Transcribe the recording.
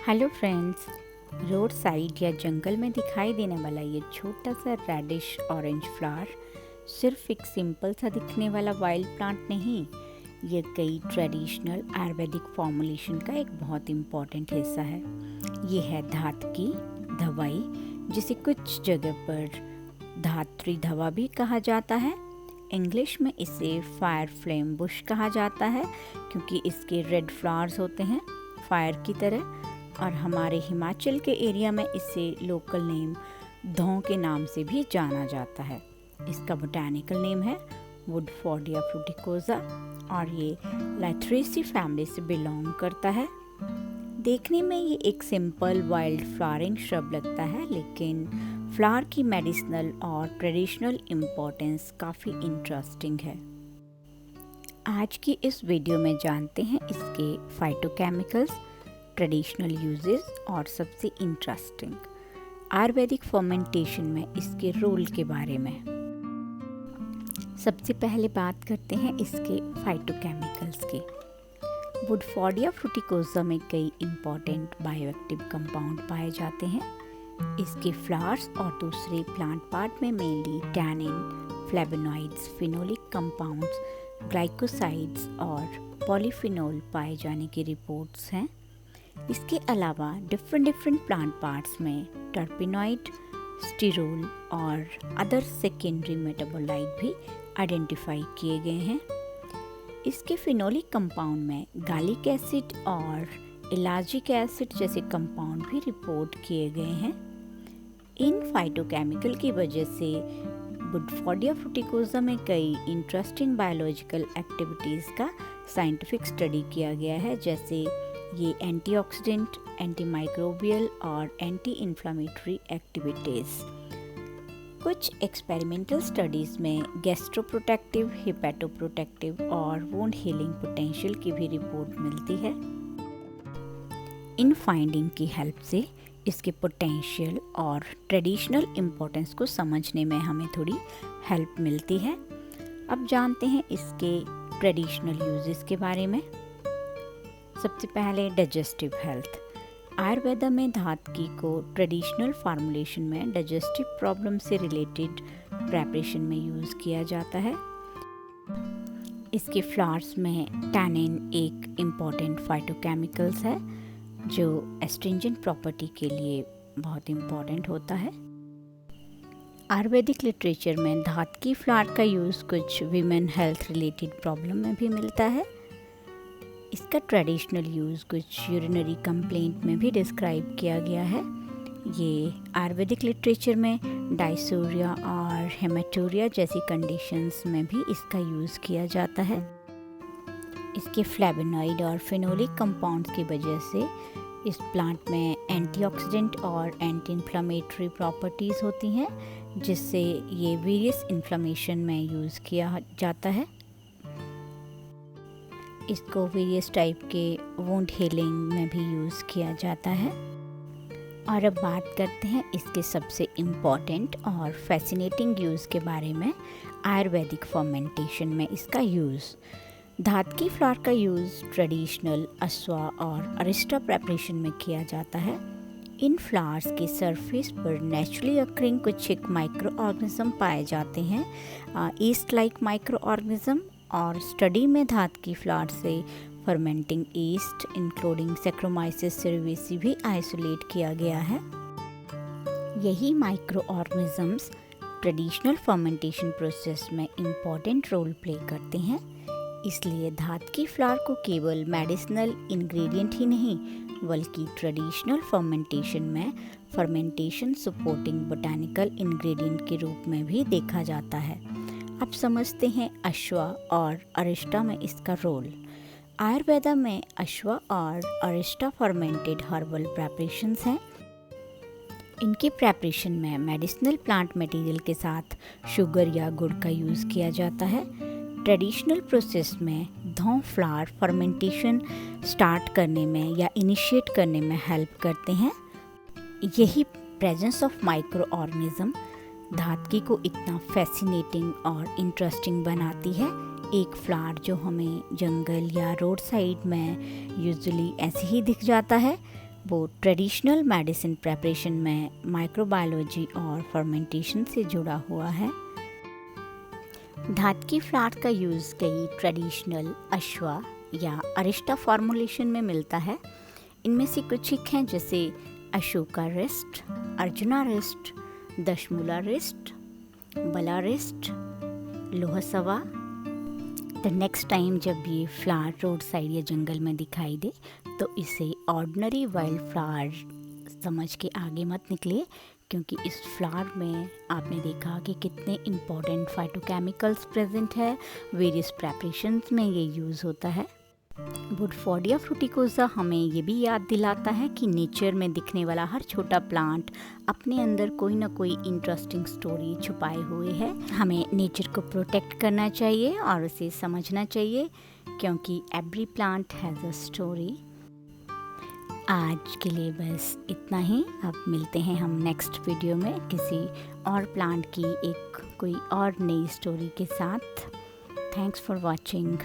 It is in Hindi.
हेलो फ्रेंड्स, रोड साइड या जंगल में दिखाई देने वाला ये छोटा सा रेडिश ऑरेंज फ्लावर सिर्फ एक सिंपल सा दिखने वाला वाइल्ड प्लांट नहीं, ये कई ट्रेडिशनल आयुर्वेदिक फॉर्मुलेशन का एक बहुत इम्पॉर्टेंट हिस्सा है। ये है धात की दवाई, जिसे कुछ जगह पर धात्री दवा भी कहा जाता है। इंग्लिश में इसे फायर फ्लेम बुश कहा जाता है क्योंकि इसके रेड फ्लावर्स होते हैं फायर की तरह, और हमारे हिमाचल के एरिया में इसे लोकल नेम धौं के नाम से भी जाना जाता है। इसका बोटैनिकल नेम है वुडफॉर्डिया फ्रूटिकोजा और ये लैथरेसी फैमिली से बिलोंग करता है। देखने में ये एक सिंपल वाइल्ड फ्लावरिंग श्रब लगता है, लेकिन फ्लावर की मेडिसिनल और ट्रेडिशनल इम्पोर्टेंस काफ़ी इंटरेस्टिंग है। आज की इस वीडियो में जानते हैं इसके फाइटोकेमिकल्स, ट्रेडिशनल यूजेस और सबसे इंटरेस्टिंग आयुर्वेदिक फर्मेंटेशन में इसके रोल के बारे में। सबसे पहले बात करते हैं इसके फाइटोकेमिकल्स की। वुडफॉर्डिया फ्रूटिकोजा में कई इंपॉर्टेंट बायोएक्टिव कंपाउंड पाए जाते हैं। इसके फ्लावर्स और दूसरे प्लांट पार्ट में mainly tannin, flavonoids, phenolic compounds, glycosides और पॉलीफिनोल पाए जाने की रिपोर्ट्स हैं। इसके अलावा डिफरेंट प्लांट पार्ट्स में टर्पिनॉइड, स्टिरोल और अदर सेकेंडरी मेटाबोलाइट भी आइडेंटिफाई किए गए हैं। इसके फिनोलिक कंपाउंड में गालिक एसिड और इलाजिक एसिड जैसे कंपाउंड भी रिपोर्ट किए गए हैं। इन फाइटोकेमिकल की वजह से वुडफॉर्डिया फ्रूटिकोजा में कई इंटरेस्टिंग बायोलॉजिकल एक्टिविटीज़ का साइंटिफिक स्टडी किया गया है, जैसे ये एंटीऑक्सीडेंट, एंटीमाइक्रोबियल और एंटी इन्फ्लामेटरी एक्टिविटीज़। कुछ एक्सपेरिमेंटल स्टडीज़ में गैस्ट्रोप्रोटेक्टिव, हिपैटोप्रोटेक्टिव और वुंड हीलिंग पोटेंशियल की भी रिपोर्ट मिलती है। इन फाइंडिंग की हेल्प से इसके पोटेंशियल और ट्रेडिशनल इम्पोर्टेंस को समझने में हमें थोड़ी हेल्प मिलती है। अब जानते हैं इसके ट्रेडिशनल यूजेस के बारे में। सबसे पहले डाइजेस्टिव हेल्थ। आयुर्वेदा में धातकी को ट्रेडिशनल फार्मूलेशन में डाइजेस्टिव प्रॉब्लम से रिलेटेड प्रेपरेशन में यूज़ किया जाता है। इसके फ्लावर्स में टैनिन एक इम्पॉर्टेंट फाइटोकेमिकल्स है जो एस्ट्रिंजेंट प्रॉपर्टी के लिए बहुत इम्पॉर्टेंट होता है। आयुर्वेदिक लिटरेचर में धातकी फ्लावर का यूज़ कुछ वीमेन हेल्थ रिलेटेड प्रॉब्लम में भी मिलता है। इसका ट्रेडिशनल यूज़ कुछ यूरिनरी कंप्लेंट में भी डिस्क्राइब किया गया है। ये आयुर्वेदिक लिटरेचर में डायसूरिया और हेमेटूरिया जैसी कंडीशंस में भी इसका यूज़ किया जाता है। इसके फ्लेवोनॉइड और फिनोलिक कंपाउंड्स की वजह से इस प्लांट में एंटीऑक्सीडेंट और एंटी इन्फ्लामेटरी प्रॉपर्टीज़ होती हैं, जिससे ये वेरियस इन्फ्लामेशन में यूज़ किया जाता है। इसको वेरियस टाइप के वुंड हीलिंग में भी यूज़ किया जाता है। और अब बात करते हैं इसके सबसे इम्पॉर्टेंट और फैसिनेटिंग यूज़ के बारे में। आयुर्वेदिक फर्मेंटेशन में इसका यूज़। धातकी फ्लावर का यूज़ ट्रेडिशनल अस्वा और अरिस्टा प्रेपरेशन में किया जाता है। इन फ्लावर्स के सरफेस पर नेचुरली अक्रिंग कुछ एक माइक्रो ऑर्गेनिज्म पाए जाते हैं, ईस्ट लाइक माइक्रो ऑर्गेनिज्म, और स्टडी में धातकी फ्लावर से फर्मेंटिंग ईस्ट इंक्लूडिंग सैक्रोमाइसिस सेरेवेसी भी आइसोलेट किया गया है। यही micro organisms traditional fermentation process में इम्पॉर्टेंट रोल प्ले करते हैं। इसलिए धातकी फ्लावर को केवल मेडिसिनल इंग्रेडिएंट ही नहीं बल्कि ट्रेडिशनल फर्मेंटेशन में फर्मेंटेशन सपोर्टिंग बोटैनिकल इंग्रेडिएंट के रूप में भी देखा जाता है। अब समझते हैं अश्वा और अरिस्टा में इसका रोल। आयुर्वेदा में अश्वा और अरिस्टा फर्मेंटेड हर्बल प्रेपरेशंस हैं। इनके प्रेपरेशन में मेडिसिनल प्लांट मटेरियल के साथ शुगर या गुड़ का यूज़ किया जाता है। ट्रेडिशनल प्रोसेस में धौं फ्लावर फर्मेंटेशन स्टार्ट करने में या इनिशिएट करने में हेल्प करते हैं। यही presence of micro organism Dhataki को इतना फैसिनेटिंग और इंटरेस्टिंग बनाती है। एक फ्लावर जो हमें जंगल या रोड साइड में यूजुअली ऐसे ही दिख जाता है, वो ट्रेडिशनल मेडिसिन प्रेपरेशन में माइक्रोबायोलॉजी और फर्मेंटेशन से जुड़ा हुआ है। धातकी फ्लावर का यूज़ कई ट्रेडिशनल अश्वा या अरिष्टा फॉर्मुलेशन में मिलता है। इनमें से कुछ एक हैं जैसे Ashokarishta, Arjunarishta, Dashmularishta, Balarishta, Lohasava. तो नेक्स्ट टाइम जब ये फ्लावर रोड साइड या जंगल में दिखाई दे तो इसे ऑर्डिनरी वाइल्ड फ्लावर समझ के आगे मत निकले, क्योंकि इस फ्लावर में आपने देखा कि कितने इम्पोर्टेंट फाइटोकेमिकल्स प्रेजेंट है। वेरियस प्रेपरेशंस में ये यूज़ होता है। वुडफॉर्डिया फ्रूटिकोजा हमें ये भी याद दिलाता है कि नेचर में दिखने वाला हर छोटा प्लांट अपने अंदर कोई ना कोई इंटरेस्टिंग स्टोरी छुपाए हुए है। हमें नेचर को प्रोटेक्ट करना चाहिए और उसे समझना चाहिए, क्योंकि every plant has a story. आज के लिए बस इतना ही। अब मिलते हैं हम नेक्स्ट वीडियो में किसी और प्लांट की एक कोई और नई स्टोरी के साथ। Thanks for watching.